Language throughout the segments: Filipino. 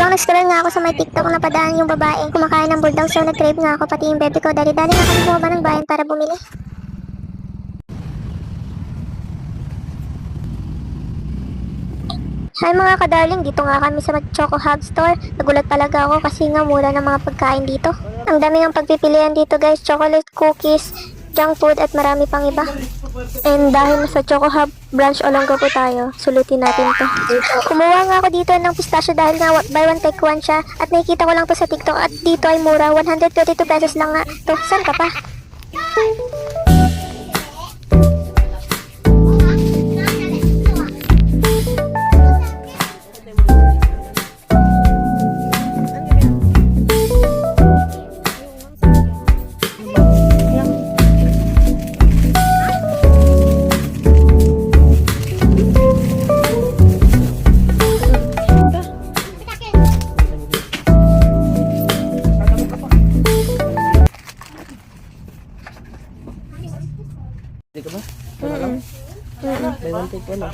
Habang nag-scroll nga ako sa may TikTok, napadaan yung babae kumakain ng bulldog, so nag-crave nga ako, pati yung bebe ko. Dali-dali na kami bumaba ng bayan para bumili. Hi mga kadarling, dito nga kami sa Choco Hub Store. Nagulat talaga ako kasi nga mura ng mga pagkain dito. Ang dami ng pagpipilian dito guys, chocolate, cookies, junk food at marami pang iba. And dahil sa Choco Hub branch Olonga po tayo, sulutin natin to. Kumuha nga ako dito ng pistachio dahil nga buy one take one siya at nakikita ko lang to sa TikTok at dito ay mura, 122 pesos lang nga. To, saan ka pa? Hindi ka ba? Buy one take one ah.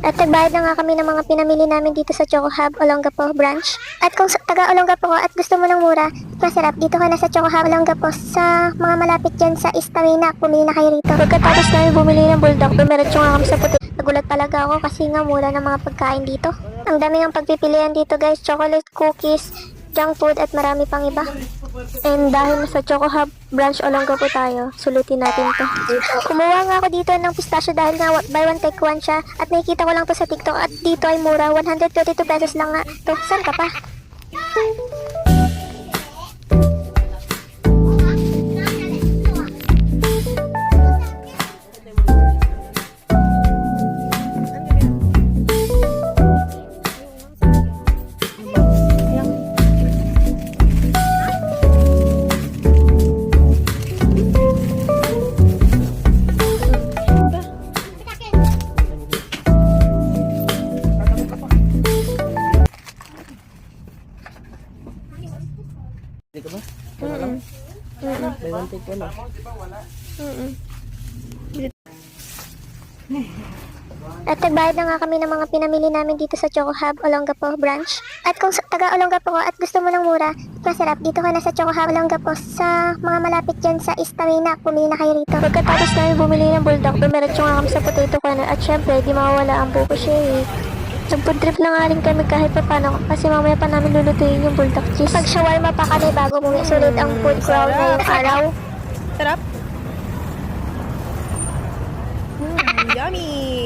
At nagbayad na nga kami ng mga pinamili namin dito sa Choco Hub Olongapo branch. At kung taga Olongapo ko at gusto mo ng mura, masarap, dito ka na sa Choco Hub Olongapo sa mga malapit dyan sa Istawina. Pumili na kayo rito. Pagkatapos namin bumili ng bulldog, dumiretso nga kami sa puti. Nagulat talaga ako kasi nga mura ng mga pagkain dito. Ang dami ng pagpipilian dito guys, chocolate, cookies, junk food at marami pang iba. And dahil sa Choco Hub branch Olonga po tayo, sulutin natin to. Kumuha nga ako dito ng pistachio dahil nga buy one take one siya at nakikita ko lang to sa TikTok at dito ay mura, 122 pesos lang nga. To, saan ka pa? Hindi ka ba? Buy one take one ah. At nagbayad na nga kami ng mga pinamili namin dito sa Choco Hub Olongapo branch. At kung taga Olongapo ko at gusto mo ng mura, masarap, dito ka na sa Choco Hub Olongapo sa mga malapit dyan sa Istawina. Pumili na kayo rito. Pagkatapos namin bumili ng bulldog, dumiretso nga kami sa potato corner at syempre di mawawala ang buko shake. Nag-food trip na nga rin kami kahit pa paano kasi mamaya pa namin lulutuin yung bulldog cheese. Pag shawarma pa kami bago bumi, sulit ang food crowd ngayong araw. Sarap. Yummy!